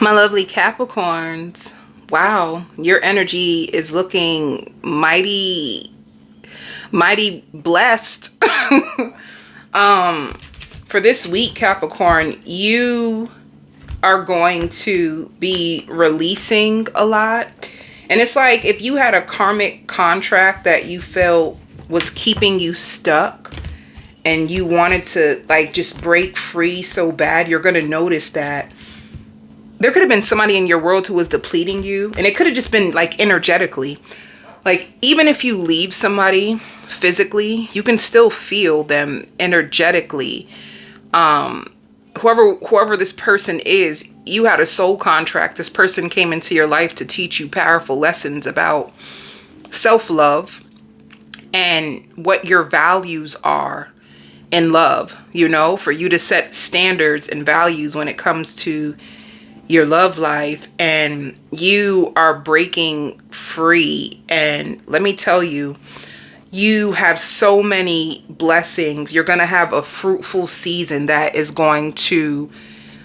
My lovely Capricorns. Wow, your energy is looking mighty blessed. For this week, Capricorn, you are going to be releasing a lot. And it's like if you had a karmic contract that you felt was keeping you stuck and you wanted to like just break free so bad, you're going to notice that there could have been somebody in your world who was depleting you, and it could have just been like energetically. Like even if you leave somebody physically, you can still feel them energetically. Whoever this person is, you had a soul contract. This person came into your life to teach you powerful lessons about self-love and what your values are in love, you know, for you to set standards and values when it comes to your love life, and you are breaking free. And let me tell you, you have so many blessings. You're going to have a fruitful season that is going to,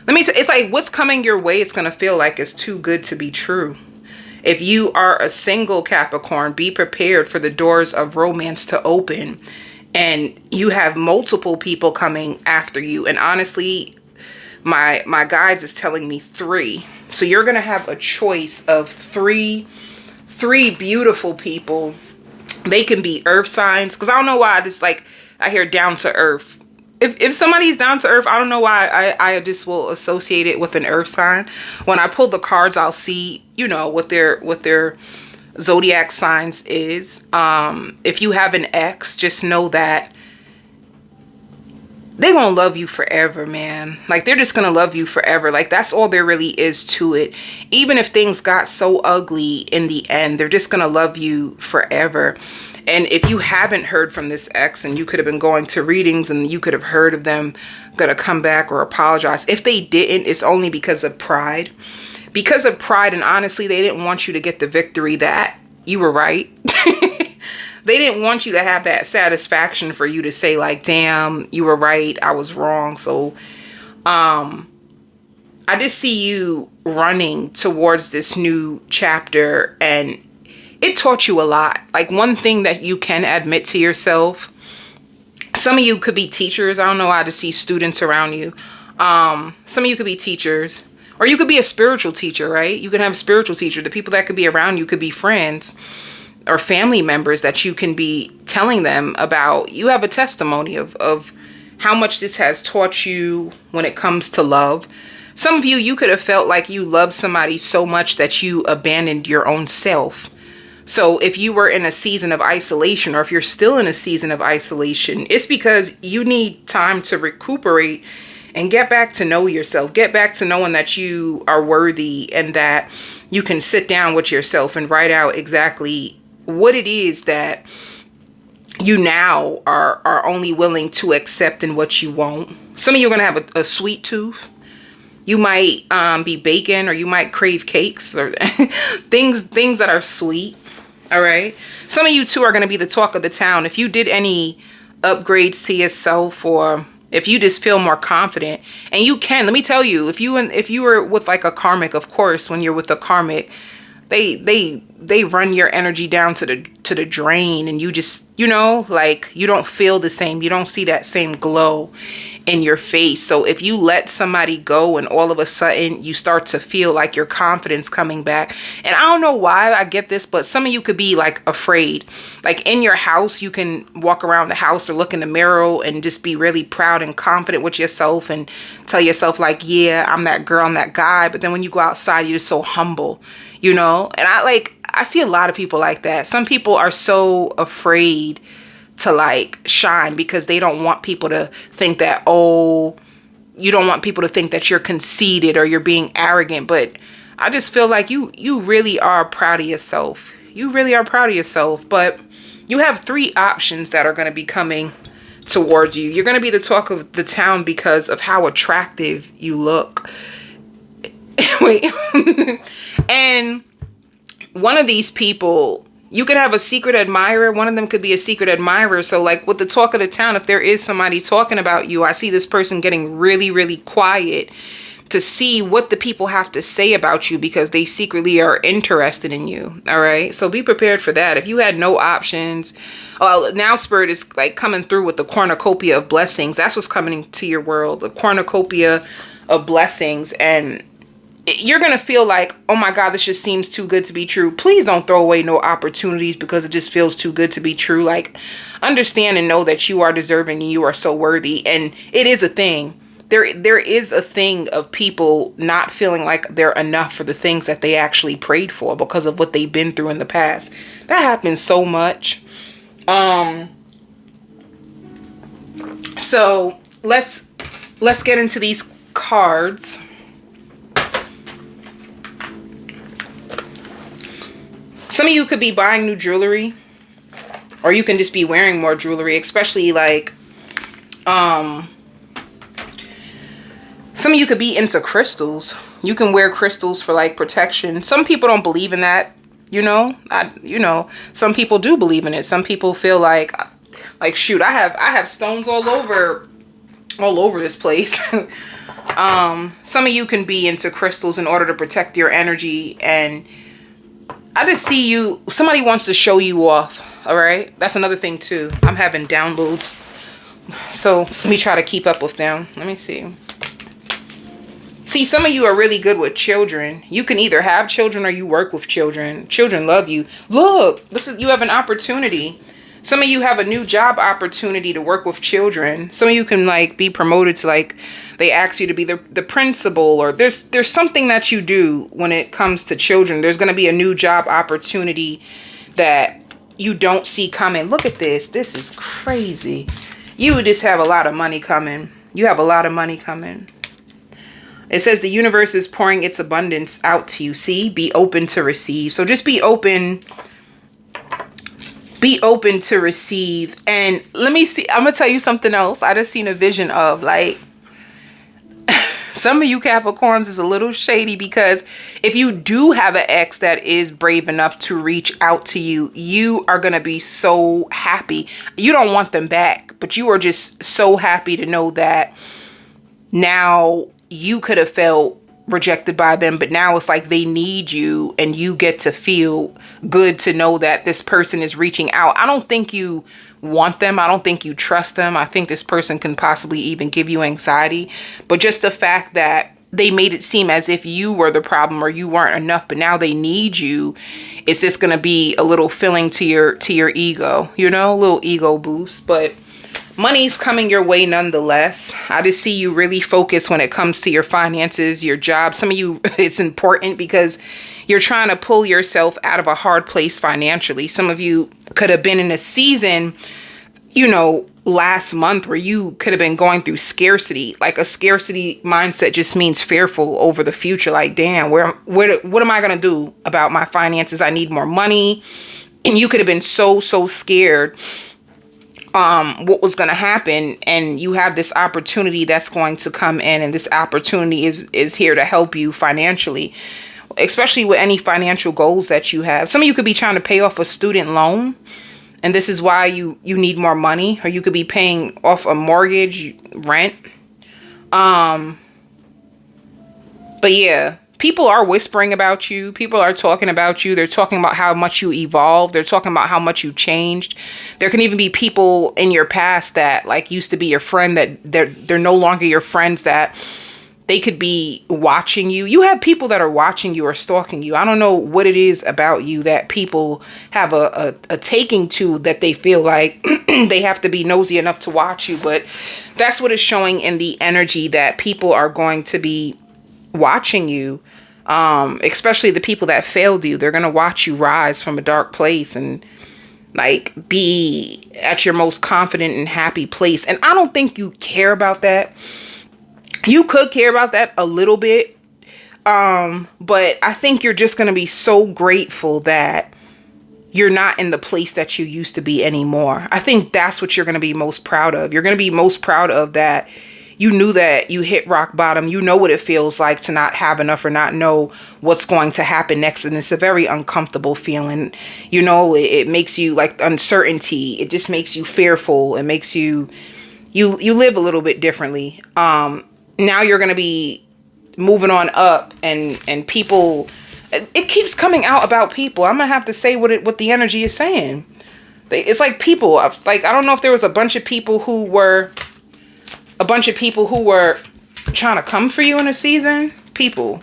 it's like what's coming your way, it's going to feel like it's too good to be true. If you are a single Capricorn, be prepared for the doors of romance to open, and you have multiple people coming after you. And honestly, my guides is telling me 3. So you're going to have a choice of three beautiful people. They can be earth signs, because I don't know why I hear down to earth. If somebody's down to earth, I don't know why I just will associate it with an earth sign. When I pull the cards, I'll see, you know, what their zodiac signs is. If you have an ex, just know that they're gonna love you forever, man. Like, they're just gonna love you forever. Like, that's all there really is to it. Even if things got so ugly in the end, they're just gonna love you forever. And if you haven't heard from this ex, and you could have been going to readings and you could have heard of them gonna come back or apologize. If they didn't, it's only because of pride. Because of pride, and honestly, they didn't want you to get the victory that you were right. They didn't want you to have that satisfaction for you to say like, damn, you were right, I was wrong. So I just see you running towards this new chapter, and it taught you a lot. Like, one thing that you can admit to yourself, some of you could be teachers. I don't know why I just see students around you. Some of you could be teachers, or you could be a spiritual teacher, right? You can have a spiritual teacher. The people that could be around you could be friends or family members that you can be telling them about. You have a testimony of how much this has taught you when it comes to love. Some of you could have felt like you loved somebody so much that you abandoned your own self. So if you were in a season of isolation, or if you're still in a season of isolation, it's because you need time to recuperate and get back to know yourself. Get back to knowing that you are worthy, and that you can sit down with yourself and write out exactly what it is that you now are only willing to accept and what you won't. Some of you are going to have a sweet tooth. You might be baking, or you might crave cakes or things that are sweet. All right. Some of you too are going to be the talk of the town. If you did any upgrades to yourself, or if you just feel more confident, and you can, let me tell you, if you were with like a karmic, of course, when you're with a karmic, they run your energy down to the drain, and you just, you know, like, you don't feel the same. You don't see that same glow in your face. So if you let somebody go, and all of a sudden you start to feel like your confidence coming back, and I don't know why I get this, but some of you could be like afraid. Like, in your house, you can walk around the house or look in the mirror and just be really proud and confident with yourself, and tell yourself like, yeah, I'm that girl, I'm that guy. But then when you go outside, you're just so humble, you know? And I see a lot of people like that. Some people are so afraid to like shine because they don't want people to think that, oh, you don't want people to think that you're conceited or you're being arrogant. But I just feel like you really are proud of yourself. You really are proud of yourself. But you have 3 options that are going to be coming towards you. You're going to be the talk of the town because of how attractive you look. Wait. And one of these people, you could have a secret admirer. One of them could be a secret admirer. So like with the talk of the town, if there is somebody talking about you, I see this person getting really, really quiet to see what the people have to say about you because they secretly are interested in you. All right. So be prepared for that. If you had no options, well, now Spirit is like coming through with the cornucopia of blessings. That's what's coming to your world, the cornucopia of blessings. And you're going to feel like, oh my God, this just seems too good to be true. Please don't throw away no opportunities because it just feels too good to be true. Like, understand and know that you are deserving and you are so worthy. And it is a thing. There is a thing of people not feeling like they're enough for the things that they actually prayed for because of what they've been through in the past. That happens so much. So let's get into these cards. Some of you could be buying new jewelry, or you can just be wearing more jewelry, especially like, some of you could be into crystals. You can wear crystals for like protection. Some people don't believe in that, you know. Some people do believe in it. Some people feel like shoot, I have stones all over this place. Some of you can be into crystals in order to protect your energy, and I just see you, somebody wants to show you off. All right. That's another thing too. I'm having downloads, so let me try to keep up with them. Let me see. See, some of you are really good with children. You can either have children or you work with children. Children love you. Look, you have an opportunity. Some of you have a new job opportunity to work with children. Some of you can like be promoted to, like, they ask you to be the principal, or there's something that you do when it comes to children. There's going to be a new job opportunity that you don't see coming. Look at this. This is crazy. You just have a lot of money coming. You have a lot of money coming. It says the universe is pouring its abundance out to you. See, be open to receive. So just be open. Be open to receive. And let me see. I'm going to tell you something else. I just seen a vision of, like, some of you Capricorns is a little shady, because if you do have an ex that is brave enough to reach out to you, you are going to be so happy. You don't want them back, but you are just so happy to know that now you could have felt rejected by them, but now it's like they need you, and you get to feel good to know that this person is reaching out. I don't think you want them. I don't think you trust them. I think this person can possibly even give you anxiety, but just the fact that they made it seem as if you were the problem or you weren't enough, but now they need you, it's just going to be a little filling to your ego, you know, a little ego boost. But money's coming your way nonetheless. I just see you really focus when it comes to your finances, your job. Some of you, it's important because you're trying to pull yourself out of a hard place financially. Some of you could have been in a season, you know, last month where you could have been going through scarcity. Like, a scarcity mindset just means fearful over the future. Like, damn, what am I going to do about my finances? I need more money. And you could have been so scared what was going to happen, and you have this opportunity that's going to come in, and this opportunity is here to help you financially, especially with any financial goals that you have. Some of you could be trying to pay off a student loan, and this is why you need more money, or you could be paying off a mortgage, rent. But yeah, people are whispering about you. People are talking about you. They're talking about how much you evolved. They're talking about how much you changed. There can even be people in your past that, like, used to be your friend that they're no longer your friends, that they could be watching you. You have people that are watching you or stalking you. I don't know what it is about you that people have a taking to, that they feel like they have to be nosy enough to watch you. But that's what is showing in the energy, that people are going to be watching you, especially the people that failed you. They're going to watch you rise from a dark place and, like, be at your most confident and happy place. And I don't think you care about that. You could care about that a little bit, but I think you're just going to be so grateful that you're not in the place that you used to be anymore. I think that's what you're going to be most proud of. You're going to be most proud of that you knew that you hit rock bottom. You know what it feels like to not have enough or not know what's going to happen next. And it's a very uncomfortable feeling. You know, it makes you, like, uncertainty. It just makes you fearful. It makes you live a little bit differently. Now you're going to be moving on up, and people, it keeps coming out about people. I'm gonna have to say what the energy is saying. It's like people, like, I don't know if there was a bunch of people who were trying to come for you in a season. People,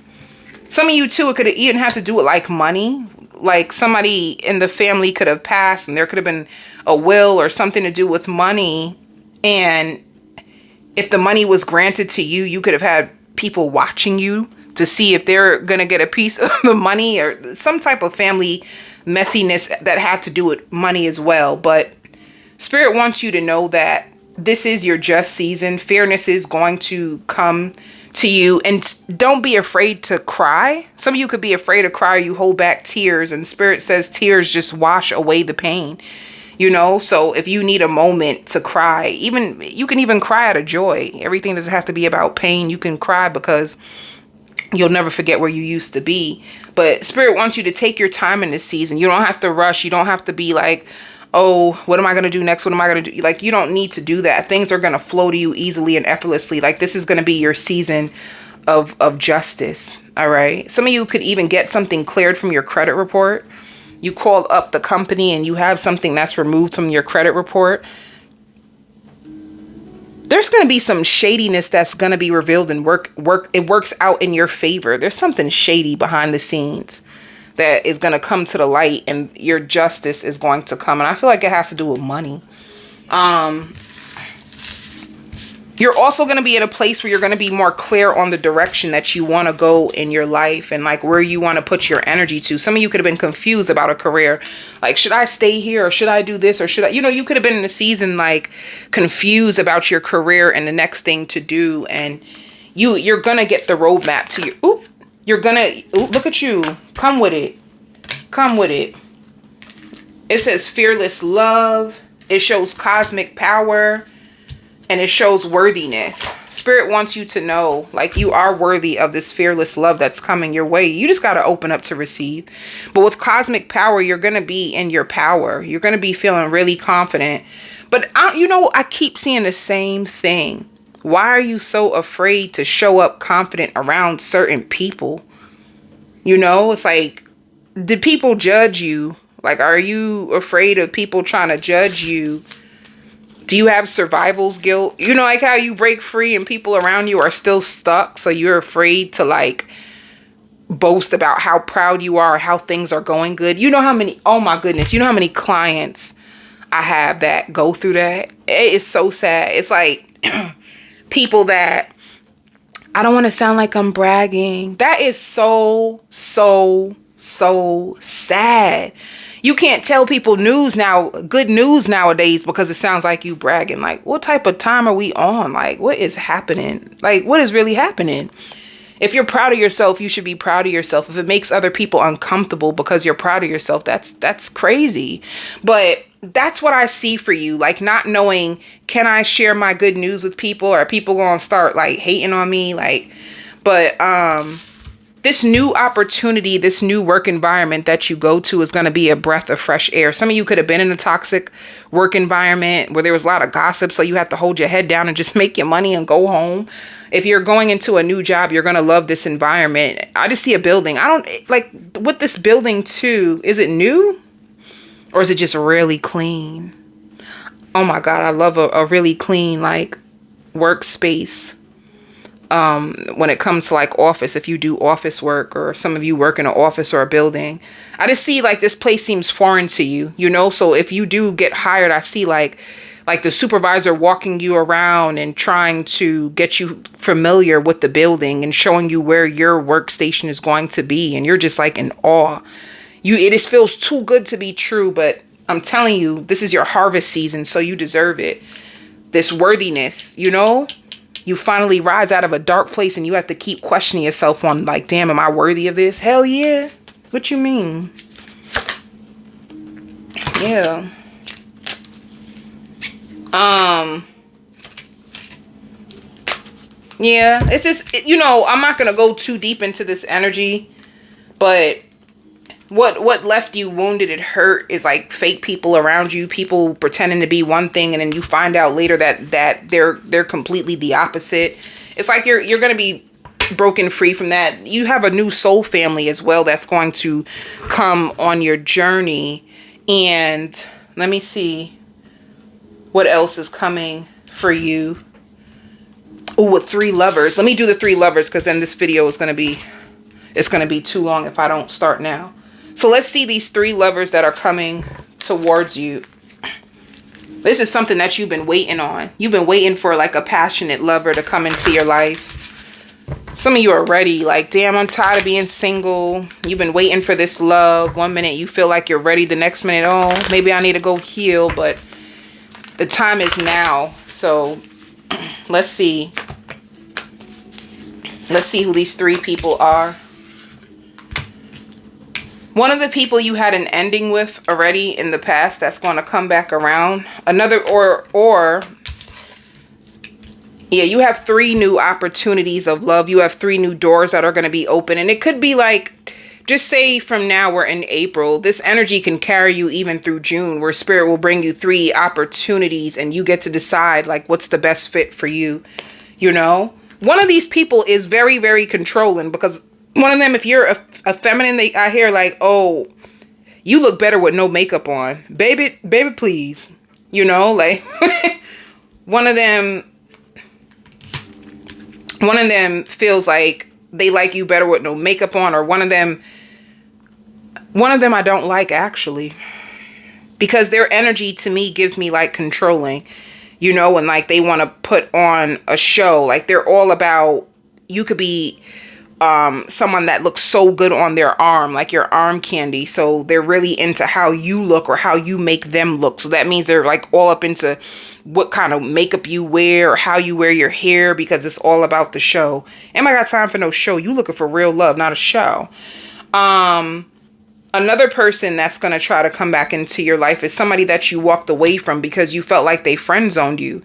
some of you too, it could even have to do with like money. Like somebody in the family could have passed and there could have been a will or something to do with money. And if the money was granted to you, you could have had people watching you to see if they're going to get a piece of the money, or some type of family messiness that had to do with money as well. But Spirit wants you to know that this is your just season. Fairness is going to come to you, and don't be afraid to cry. Some of you could be afraid to cry. You hold back tears, and Spirit says tears just wash away the pain. You know, so if you need a moment to cry, even you can even cry out of joy. Everything doesn't have to be about pain. You can cry because you'll never forget where you used to be. But Spirit wants you to take your time in this season. You don't have to rush. You don't have to be like, oh, what am I going to do next? What am I going to do? Like, you don't need to do that. Things are going to flow to you easily and effortlessly. Like, this is going to be your season of justice. All right. Some of you could even get something cleared from your credit report. You call up the company and you have something that's removed from your credit report. There's going to be some shadiness that's going to be revealed and it works out in your favor. There's something shady behind the scenes that is going to come to the light, and your justice is going to come. And I feel like it has to do with money. You're also going to be in a place where you're going to be more clear on the direction that you want to go in your life, and like where you want to put your energy to. Some of you could have been confused about a career. Like, should I stay here, or should I do this, or should I, you could have been in a season like confused about your career and the next thing to do. And you're going to get the roadmap to your, look at you. Come with it. Come with it. It says fearless love. It shows cosmic power. And it shows worthiness. Spirit wants you to know, like, you are worthy of this fearless love that's coming your way. You just got to open up to receive. But with cosmic power, you're going to be in your power. You're going to be feeling really confident. But I keep seeing the same thing. Why are you so afraid to show up confident around certain people? It's like, did people judge you? Like, are you afraid of people trying to judge you? Do you have survival's guilt? Like how you break free and people around you are still stuck. So you're afraid to like boast about how proud you are, how things are going good. Oh my goodness. You know how many clients I have that go through that? It is so sad. It's like people that, I don't want to sound like I'm bragging. That is so sad. You can't tell people good news nowadays because it sounds like you bragging. Like, what type of time are we on? Like, what is happening? Like, what is really happening? If you're proud of yourself, you should be proud of yourself. If it makes other people uncomfortable because you're proud of yourself, that's crazy. But that's what I see for you. Like, not knowing, can I share my good news with people? Or are people going to start like hating on me? This new opportunity, this new work environment that you go to is going to be a breath of fresh air. Some of you could have been in a toxic work environment where there was a lot of gossip, so you have to hold your head down and just make your money and go home. If you're going into a new job, you're going to love this environment. I just see a building. I don't like with this building too. Is it new or is it just really clean? Oh my God, I love a really clean like workspace. When it comes to like office, if you do office work, or some of you work in an office or a building, I just see like this place seems foreign to you, so if you do get hired, I see like the supervisor walking you around and trying to get you familiar with the building and showing you where your workstation is going to be, and you're just like in awe. It just feels too good to be true. But I'm telling you, this is your harvest season, so you deserve it. This worthiness, you finally rise out of a dark place and you have to keep questioning yourself on like, damn, am I worthy of this? Hell yeah. What you mean? Yeah. Yeah, it's just, I'm not going to go too deep into this energy, but what left you wounded and hurt is like fake people around you, people pretending to be one thing, and then you find out later that they're completely the opposite. It's like you're going to be broken free from that. You have a new soul family as well that's going to come on your journey. And let me see what else is coming for you. Oh, with 3 lovers. Let me do the 3 lovers, because then this video is going to be, it's going to be too long if I don't start now. So let's see these 3 lovers that are coming towards you. This is something that you've been waiting on. You've been waiting for like a passionate lover to come into your life. Some of you are ready, like, damn, I'm tired of being single. You've been waiting for this love. One minute you feel like you're ready. The next minute, oh, maybe I need to go heal. But the time is now. So let's see. Let's see who these 3 people are. One of the people you had an ending with already in the past that's going to come back around. Another, yeah, you have 3 new opportunities of love. You have 3 new doors that are going to be open. And it could be like, just say from now we're in April. This energy can carry you even through June, where spirit will bring you 3 opportunities and you get to decide like what's the best fit for you. You know, one of these people is very, very controlling, because one of them, if you're a feminine, I hear like, oh, you look better with no makeup on. Baby, please. You know, like one of them feels like they like you better with no makeup on, or one of them I don't like, actually, because their energy to me gives me like controlling, you know, and like they want to put on a show. Like they're all about, you could be someone that looks so good on their arm, like your arm candy. So they're really into how you look or how you make them look. So that means they're like all up into what kind of makeup you wear or how you wear your hair, because it's all about the show. Ain't I got time for no show. You looking for real love, not a show. Another person that's going to try to come back into your life is somebody that you walked away from because you felt like they friend zoned you.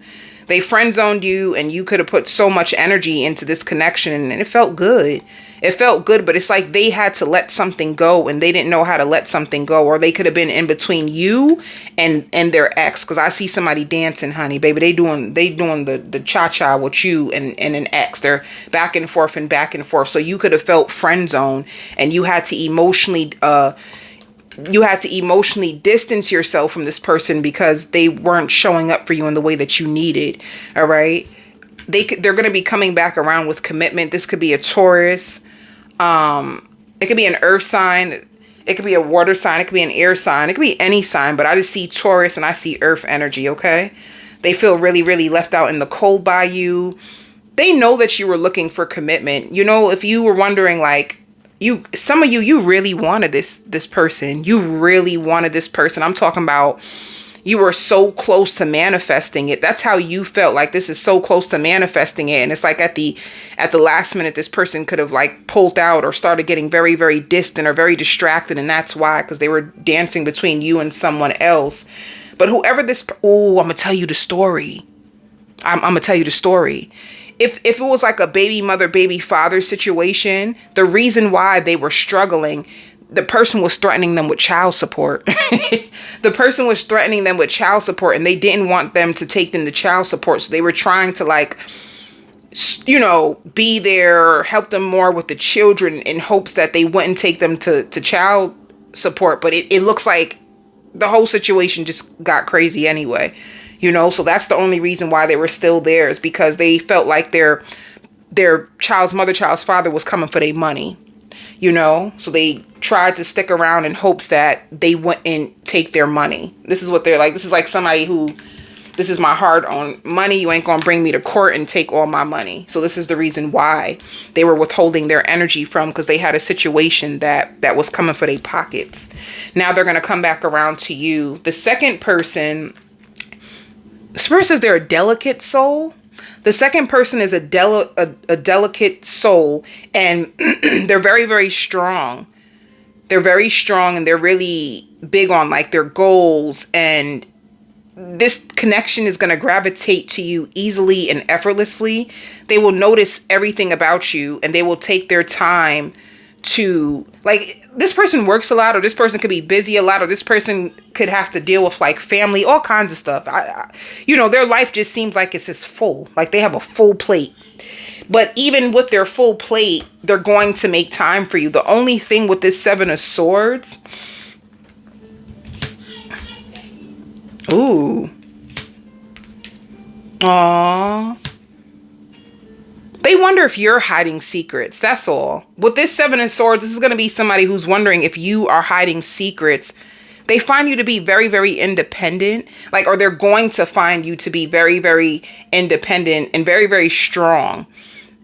They friend zoned you, and you could have put so much energy into this connection, and it felt good. It felt good, but it's like they had to let something go, and they didn't know how to let something go, or they could have been in between you and their ex. Because I see somebody dancing, honey, baby. They doing the cha-cha with you and an ex. They're back and forth and back and forth. So you could have felt friend zone, and you had to emotionally distance yourself from this person because they weren't showing up for you in the way that you needed. All right. They're going to be coming back around with commitment. This could be a Taurus. It could be an earth sign. It could be a water sign. It could be an air sign. It could be any sign, but I just see Taurus and I see earth energy. Okay. They feel really, really left out in the cold by you. They know that you were looking for commitment. You know, if you were wondering, like, some of you really wanted this person. You really wanted this person. I'm talking about you were so close to manifesting it. That's how you felt, like this is so close to manifesting it. And it's like at the last minute, this person could have like pulled out or started getting very, very distant or very distracted. And that's why, because they were dancing between you and someone else. But whoever this, I'm going to tell you the story. I'm going to tell you the story. If it was like a baby mother, baby father situation, the reason why they were struggling, the person was threatening them with child support. The person was threatening them with child support, and they didn't want them to take them to child support. So they were trying to, like, you know, be there, help them more with the children in hopes that they wouldn't take them to child support. But it looks like the whole situation just got crazy anyway. You know, so that's the only reason why they were still there, is because they felt like their child's father was coming for their money, you know, so they tried to stick around in hopes that they wouldn't take their money. This is what they're like. This is like somebody who, this is my hard-earned money. You ain't going to bring me to court and take all my money. So this is the reason why they were withholding their energy from, because they had a situation that was coming for their pockets. Now they're going to come back around to you. The second person, Spirit says they're a delicate soul. The second person is a delicate soul, and they're very, very strong. They're very strong, and they're really big on like their goals, and this connection is going to gravitate to you easily and effortlessly. They will notice everything about you, and they will take their time to, like, this person works a lot, or this person could be busy a lot, or this person could have to deal with like family, all kinds of stuff. You know, their life just seems like it's just full, like they have a full plate. But even with their full plate, they're going to make time for you. The only thing with this Seven of Swords, ooh, aww, they wonder if you're hiding secrets. That's all. With this Seven of Swords, this is going to be somebody who's wondering if you are hiding secrets. They find you to be very, very independent. Like, or they're going to find you to be very, very independent and very, very strong.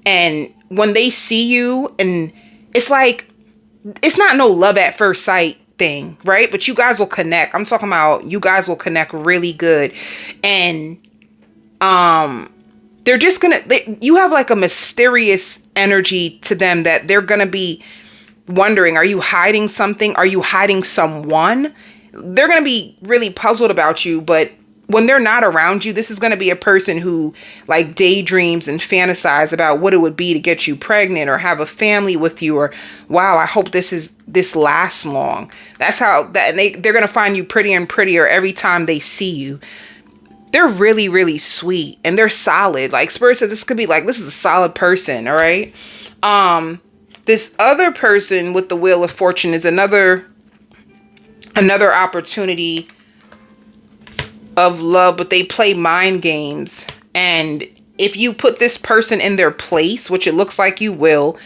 And when they see you, and it's like, it's not no love at first sight thing, right? But you guys will connect. I'm talking about you guys will connect really good. And, they're just gonna, you have like a mysterious energy to them that they're gonna be wondering, are you hiding something? Are you hiding someone? They're gonna be really puzzled about you, but when they're not around you, this is gonna be a person who like daydreams and fantasize about what it would be to get you pregnant or have a family with you, or wow, I hope this lasts long. That's how that, and they're gonna find you prettier and prettier every time they see you. They're really, really sweet, and they're solid. Like Spirit says, this could be like, this is a solid person. All right. This other person with the Wheel of Fortune is another opportunity of love, but they play mind games. And if you put this person in their place, which it looks like you will,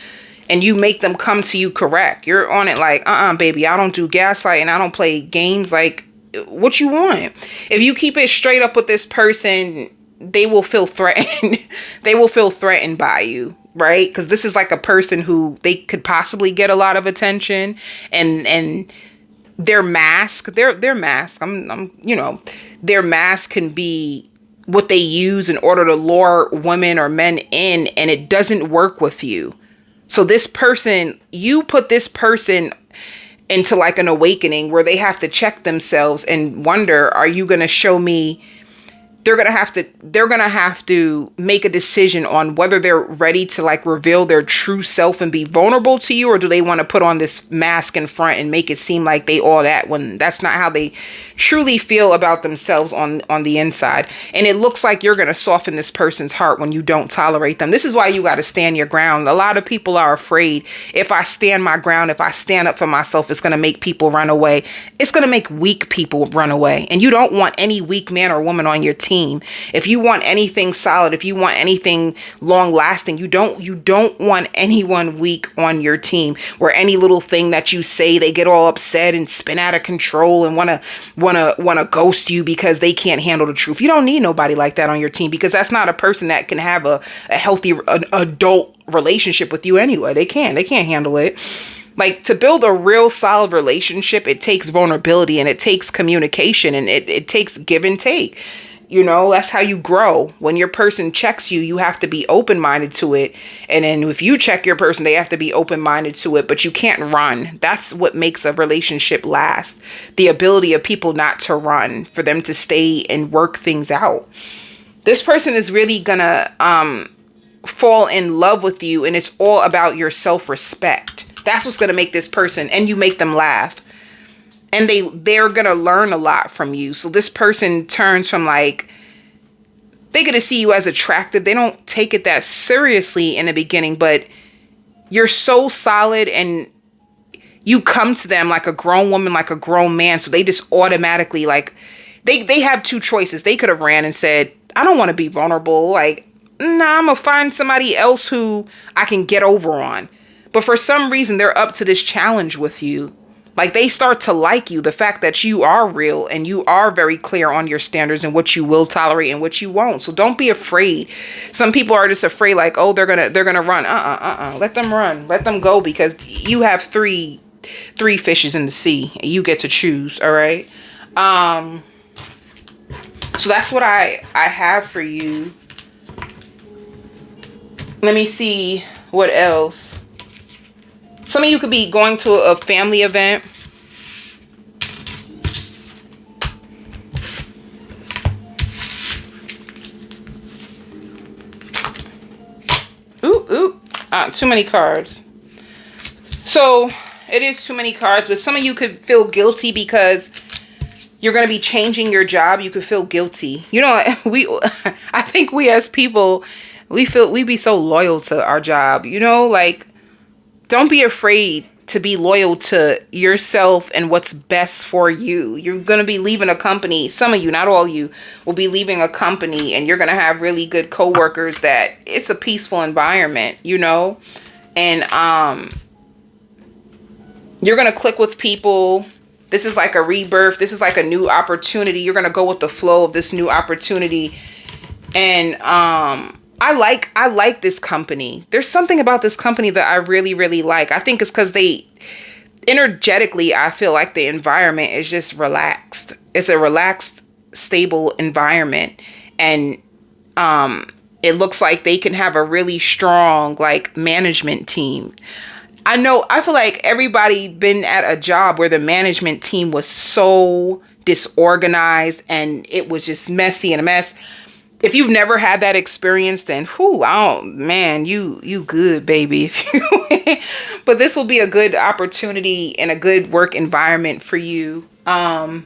and you make them come to you correct, you're on it like, baby, I don't do gaslighting. I don't play games. Like, what you want? If you keep it straight up with this person, they will feel threatened. They will feel threatened by you, right? Because this is like a person who they could possibly get a lot of attention, and their mask, their mask, you know, their mask can be what they use in order to lure women or men in, and it doesn't work with you. So this person, you put this person into like an awakening where they have to check themselves and wonder, are you going to show me? They're going to have to make a decision on whether they're ready to like reveal their true self and be vulnerable to you, or do they want to put on this mask in front and make it seem like they all that, when that's not how they truly feel about themselves on the inside. And it looks like you're going to soften this person's heart when you don't tolerate them. This is why you got to stand your ground. A lot of people are afraid, if I stand my ground, if I stand up for myself, it's going to make people run away. It's going to make weak people run away. And you don't want any weak man or woman on your team. If you want anything solid, if you want anything long lasting, you don't want anyone weak on your team, where any little thing that you say, they get all upset and spin out of control and want to ghost you because they can't handle the truth. You don't need nobody like that on your team, because that's not a person that can have a healthy adult relationship with you anyway. They can't handle it. Like, to build a real solid relationship, it takes vulnerability, and it takes communication, and it takes give and take. You know, that's how you grow. When your person checks you, you have to be open-minded to it. And then if you check your person, they have to be open-minded to it, but you can't run. That's what makes a relationship last. The ability of people not to run, for them to stay and work things out. This person is really gonna fall in love with you, and it's all about your self-respect. That's what's gonna make this person, and you make them laugh. And they're going to learn a lot from you. So this person turns from like, they're going to see you as attractive. They don't take it that seriously in the beginning, but you're so solid, and you come to them like a grown woman, like a grown man. So they just automatically, like, they have two choices. They could have ran and said, I don't want to be vulnerable. Like, nah, I'm going to find somebody else who I can get over on. But for some reason, they're up to this challenge with you. Like, they start to like you, the fact that you are real and you are very clear on your standards and what you will tolerate and what you won't. So don't be afraid. Some people are just afraid, like, oh, they're gonna run. Let them run. Let them go, because you have three fishes in the sea. And you get to choose. All right. So that's what I have for you. Let me see what else. Some of you could be going to a family event. Ooh. Too many cards. So it is too many cards, but some of you could feel guilty because you're going to be changing your job. You could feel guilty. You know, I think we as people, we be so loyal to our job, you know, like, don't be afraid to be loyal to yourself and what's best for you. You're going to be leaving a company. Some of you, not all you, will be leaving a company, and you're going to have really good coworkers that it's a peaceful environment, you know, and you're going to click with people. This is like a rebirth. This is like a new opportunity. You're going to go with the flow of this new opportunity. And I like this company. There's something about this company that I really, really like. I think it's because energetically, I feel like the environment is just relaxed. It's a relaxed, stable environment. And it looks like they can have a really strong, like, management team. I feel like everybody been at a job where the management team was so disorganized and it was just messy and a mess. If you've never had that experience, then you good, baby. But this will be a good opportunity and a good work environment for you. I'm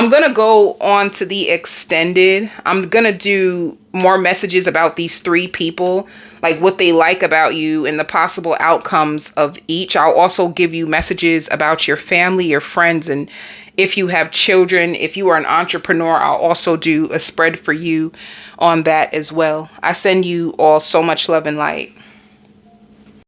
going to go on to the extended. I'm going to do more messages about these 3 people, like what they like about you and the possible outcomes of each. I'll also give you messages about your family, your friends, and if you have children. If you are an entrepreneur, I'll also do a spread for you on that as well. I send you all so much love and light.